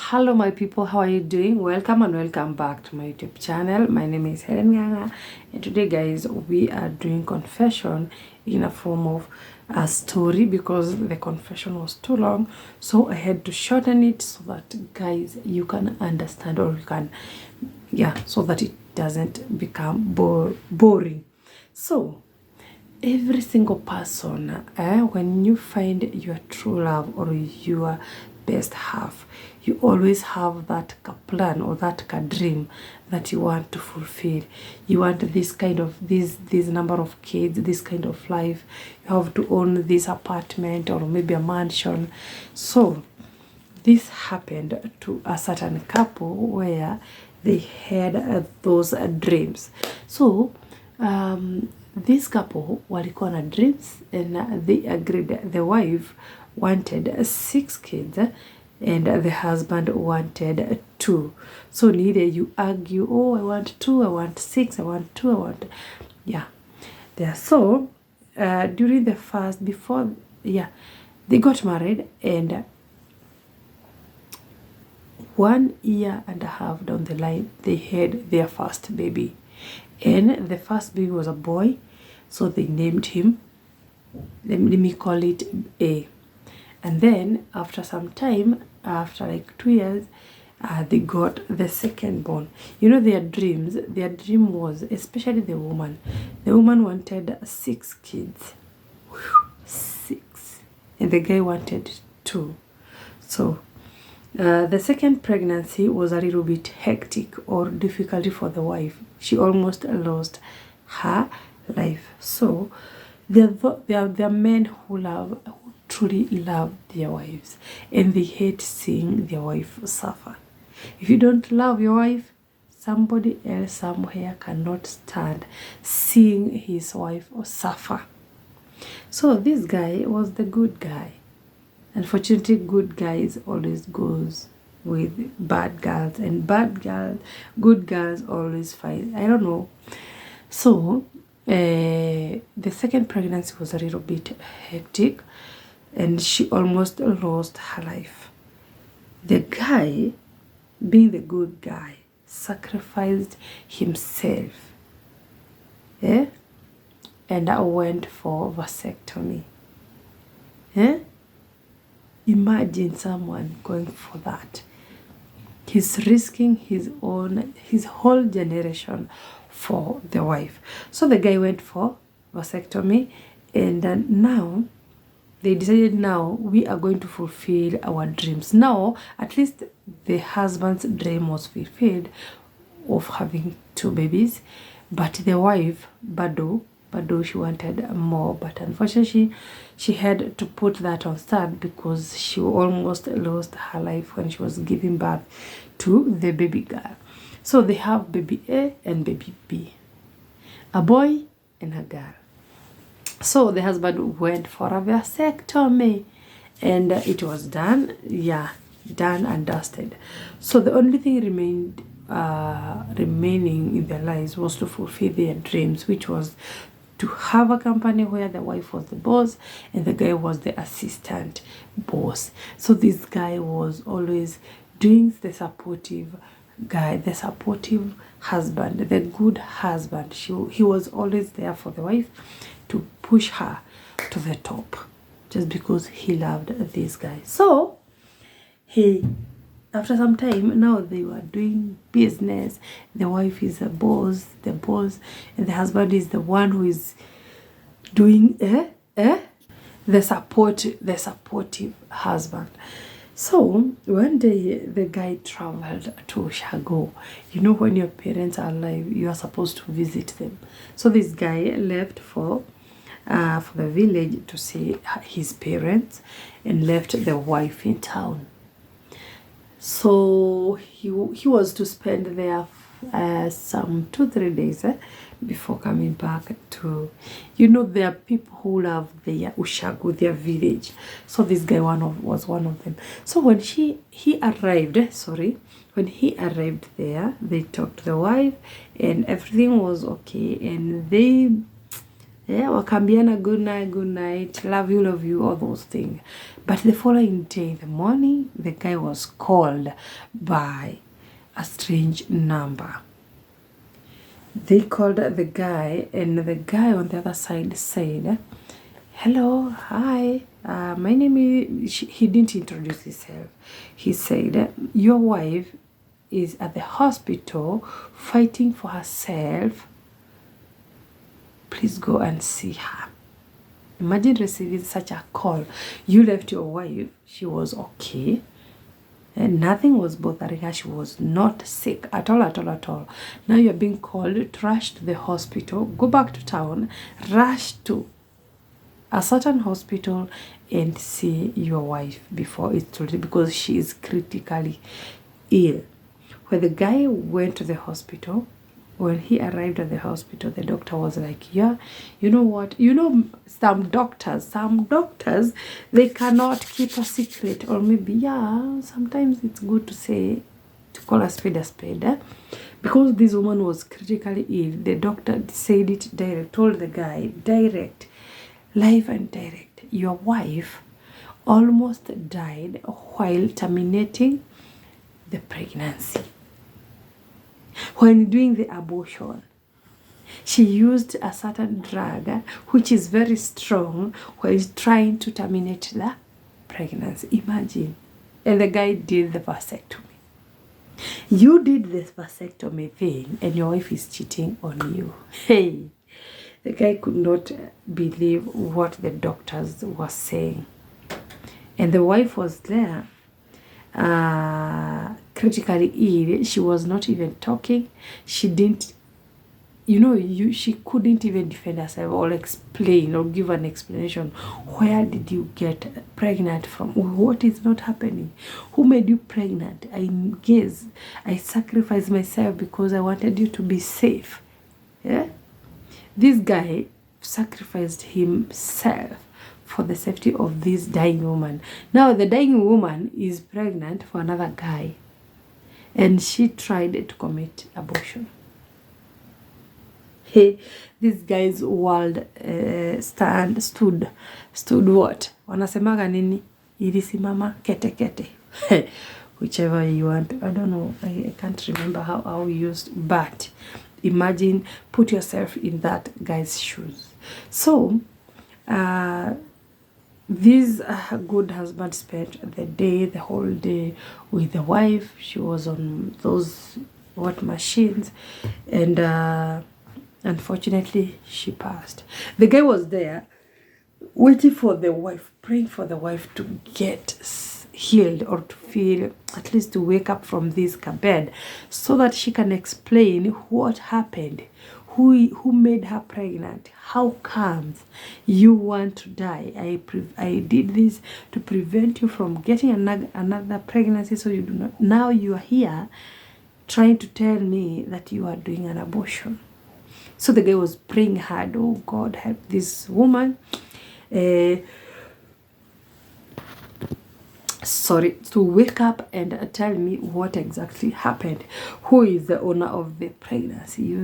Hello my people, how are you doing? Welcome and welcome back to my YouTube channel. My name is Helen Nganga, and today guys we are doing confession in a form of a story because the confession was too long, so I had to shorten it so that guys you can understand, or you can so that it doesn't become boring. So every single person, when you find your true love or your best half, you always have that plan or that dream that you want to fulfill. You want this kind of this number of kids, this kind of life. You have to own this apartment or maybe a mansion. So this happened to a certain couple where they had those dreams. So this couple walikuwa na dreams and they agreed. The wife wanted 6 kids and the husband wanted 2. So neither you argue, oh, I want 2, I want 6, I want 2, I want, there. So during the first, before, they got married, and 1 year and a half down the line, they had their first baby. And the first baby was a boy, so they named him, let me call it A. And then after some time, after like 2 years, they got the second born. You know, their dream was, especially the woman wanted 6 kids. 6. And the guy wanted 2. So the second pregnancy was a little bit hectic or difficult for the wife. She almost lost her life. So there are men who truly love their wives, and they hate seeing their wife suffer. If you don't love your wife, somebody else somewhere cannot stand seeing his wife suffer. So this guy was the good guy. Unfortunately, good guys always goes with bad girls, and good girls always fight. I don't know. So the second pregnancy was a little bit hectic, and she almost lost her life. The guy, being the good guy, sacrificed himself, and I went for vasectomy. Imagine someone going for that. He's risking his whole generation for the wife. So the guy went for vasectomy, and now they decided, now we are going to fulfill our dreams. Now at least the husband's dream was fulfilled of having 2 babies, but the wife, Bado, she wanted more, but unfortunately she had to put that on stand because she almost lost her life when she was giving birth to the baby girl. So they have baby A and baby B, a boy and a girl. So the husband went for a vasectomy, and it was done, done and dusted. So the only thing remaining in their lives was to fulfill their dreams, which was to have a company where the wife was the boss and the guy was the assistant boss. So this guy was always doing the supportive guy, the supportive husband, the good husband. He was always there for the wife to push her to the top just because he loved this guy. So after some time, now they were doing business. The wife is the boss, and the husband is the one who is doing the supportive husband. So one day the guy traveled to Shago. You know, when your parents are alive, you are supposed to visit them. So this guy left for the village to see his parents and left the wife in town. So he was to spend there some 2-3 days before coming back to, you know, there are people who love their ushago, their village. So this guy was one of them. So when he arrived there, they talked to the wife and everything was okay, and they Yeah, wakambiana good night, love you, all those things. But the following day in the morning, the guy was called by a strange number. They called the guy, and the guy on the other side said, hello, hi, my name is, he didn't introduce himself. He said, your wife is at the hospital fighting for herself. Please go and see her. Imagine receiving such a call. You left your wife, she was okay, and nothing was bothering her. She was not sick at all. Now you're being called to rush to the hospital, go back to town, rush to a certain hospital and see your wife before it's too late, because she is critically ill. When the guy went to the hospital, when he arrived at the hospital, the doctor was like, yeah, you know what? You know, some doctors, they cannot keep a secret. Or maybe, yeah, sometimes it's good to say, to call a spade, eh? Because this woman was critically ill, the doctor said it direct, told the guy direct, live and direct, your wife almost died while terminating the pregnancy. When doing the abortion, she used a certain drug which is very strong while trying to terminate the pregnancy. Imagine. And the guy did the vasectomy. You did this vasectomy thing and your wife is cheating on you. Hey, the guy could not believe what the doctors were saying. And the wife was there, critically ill. She was not even talking. She didn't, she couldn't even defend herself or explain or give an explanation. Where did you get pregnant from? What is not happening? Who made you pregnant? I sacrificed myself because I wanted you to be safe. Yeah? This guy sacrificed himself for the safety of this dying woman. Now the dying woman is pregnant for another guy, and she tried to commit abortion. Hey, this guy's world stood what? Wanasemaga nini? Ilisimama kete. Whichever you want. I don't know. I can't remember how we used, but imagine, put yourself in that guy's shoes. So, this good husband spent the whole day with the wife. She was on those machines, and unfortunately she passed. The guy was there waiting for the wife, praying for the wife to get healed, or to feel, at least to wake up from this bed, so that she can explain what happened, who made her pregnant, how comes you want to die. I did this to prevent you from getting another pregnancy, so you do not. Now you are here trying to tell me that you are doing an abortion. So the guy was praying hard, oh God, help this woman. To wake up and tell me what exactly happened. Who is the owner of the pregnancy,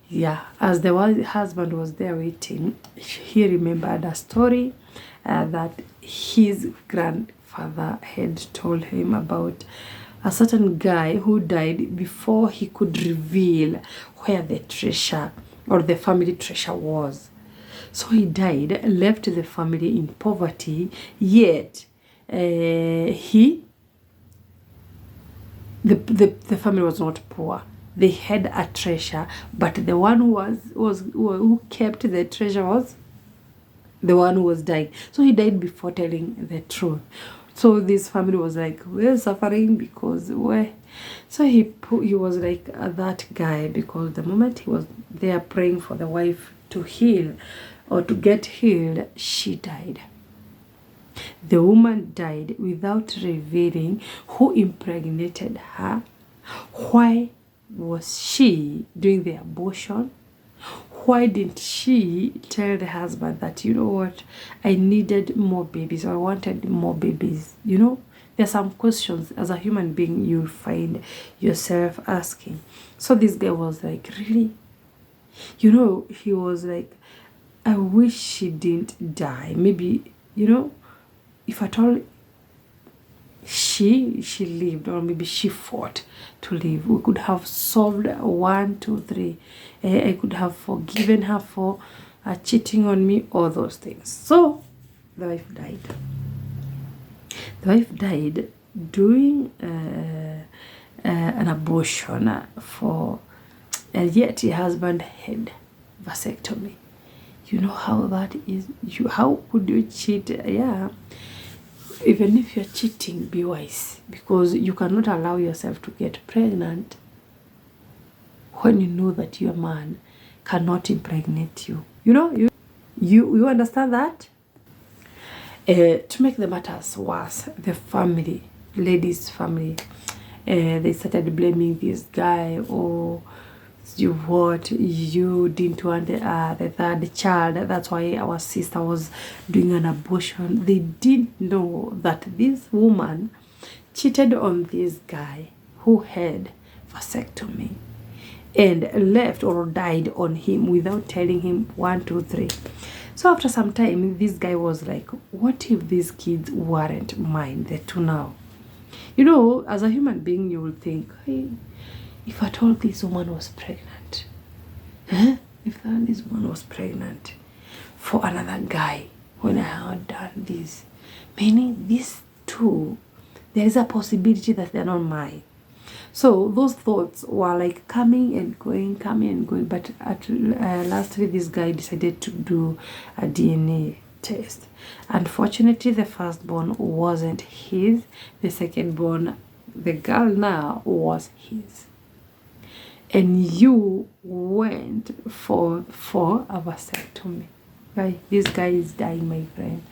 Yeah, as the husband was there waiting, he remembered a story that his grandfather had told him about a certain guy who died before he could reveal where the treasure, or the family treasure, was. So he died, left the family in poverty, yet the family was not poor. They had a treasure, but the one who kept the treasure was the one who was dying. So he died before telling the truth. So this family was like, we're suffering because we're... So he was like that guy, because the moment he was there praying for the wife to heal or to get healed, she died. The woman died without revealing who impregnated her. Why was she doing the abortion? Why didn't she tell the husband that, you know what, I needed more babies, or I wanted more babies? There's some questions as a human being you find yourself asking. So this guy was like, really? You know, he was like, I wish she didn't die. Maybe, you know, if at all she lived, or maybe she fought to live, we could have solved 1 2 3. I could have forgiven her for cheating on me, all those things. So the wife died. The wife died doing an abortion for, and yet her husband had vasectomy. You know how that is. How could you cheat? Yeah. Even if you're cheating, be wise, because you cannot allow yourself to get pregnant when you know that your man cannot impregnate you. You know, you understand that? To make the matters worse, the family, lady's family, they started blaming this guy. Oh, you didn't want the third child, that's why our sister was doing an abortion. They didn't know that this woman cheated on this guy who had vasectomy and left or died on him without telling him 1 2 3. So after some time, this guy was like, what if these kids weren't mine, the two now? You know, as a human being, you will think, hey, if I told this woman was pregnant, if this woman was pregnant for another guy when I had done this, meaning these two, there is a possibility that they're not mine. So those thoughts were like coming and going, but at lastly, this guy decided to do a DNA test. Unfortunately, the firstborn wasn't his. The secondborn, the girl now, was his. And you went for a vasectomy. Right? This guy is dying, my friend.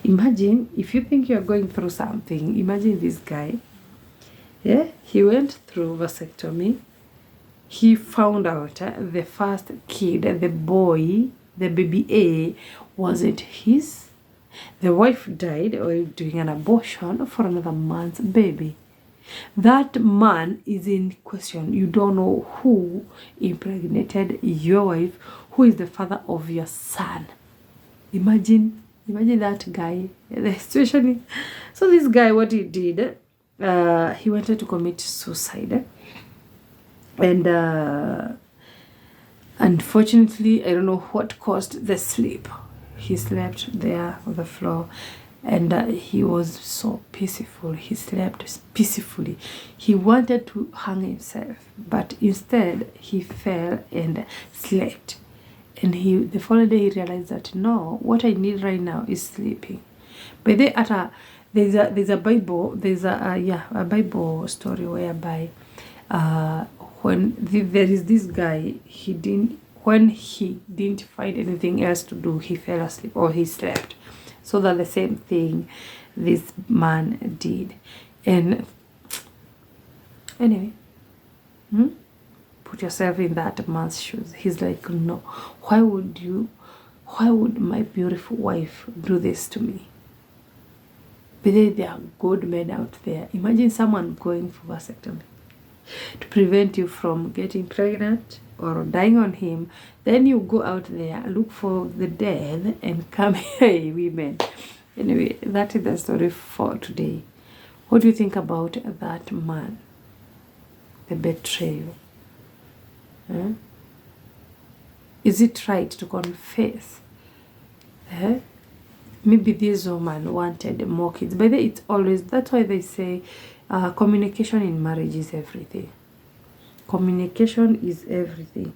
Imagine, if you think you're going through something, imagine this guy. Yeah, he went through vasectomy. He found out the first kid, the boy, the baby A, wasn't his. The wife died while doing an abortion for another man's baby. That man is in question. You don't know who impregnated your wife, who is the father of your son. Imagine that guy, the situation. So this guy, what he did, he wanted to commit suicide, and unfortunately, I don't know what caused the sleep. He slept there on the floor, and he was so peaceful. He slept peacefully. He wanted to hang himself, but instead he fell and slept. And the following day he realized that no, what I need right now is sleeping. But there's a Bible, a Bible story whereby when there is this guy, when he didn't find anything else to do, he fell asleep or he slept. So that the same thing this man did. And anyway, put yourself in that man's shoes. He's like, no, why would my beautiful wife do this to me? But there are good men out there. Imagine someone going for vasectomy to prevent you from getting pregnant or dying on him. Then you go out there, look for the dead, and come here, women. Anyway, that is the story for today. What do you think about that man? The betrayal. Is it right to confess? Maybe this woman wanted more kids. But it's always, that's why they say communication in marriage is everything. Communication is everything.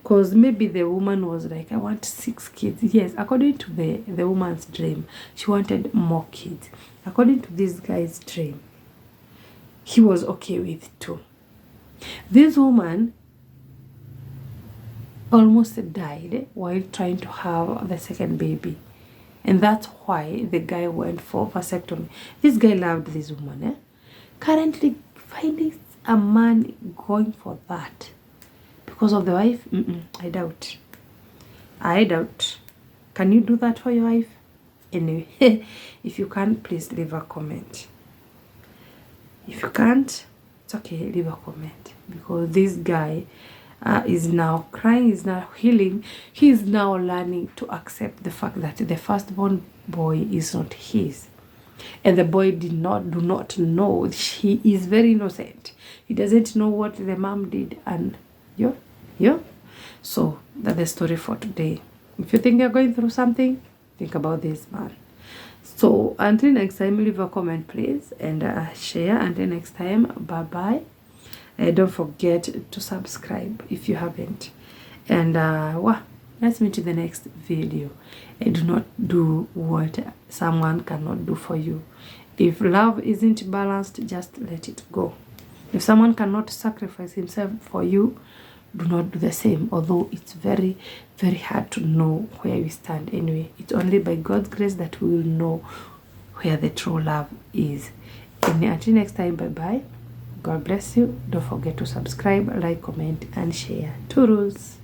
Because maybe the woman was like, I want 6 kids. Yes, according to the woman's dream, she wanted more kids. According to this guy's dream, he was okay with 2. This woman almost died while trying to have the second baby. And that's why the guy went for vasectomy. This guy loved this woman. Currently, finding a man going for that because of the wife, I doubt. Can you do that for your wife? Anyway, if you can't, please leave a comment. If you can't, it's okay, leave a comment. Because this guy, is now crying, is now healing. He is now learning to accept the fact that the firstborn boy is not his. And the boy do not know. He is very innocent. He doesn't know what the mom did. And yeah. So that's the story for today. If you think you're going through something, think about this man. So until next time, leave a comment please, and share. Until next time, bye bye. Don't forget to subscribe if you haven't. And let's meet in the next video. And do not do what someone cannot do for you. If love isn't balanced, just let it go. If someone cannot sacrifice himself for you, do not do the same. Although it's very, very hard to know where we stand anyway. It's only by God's grace that we will know where the true love is. And until next time, bye bye. God bless you. Don't forget to subscribe, like, comment, and share. Toodles.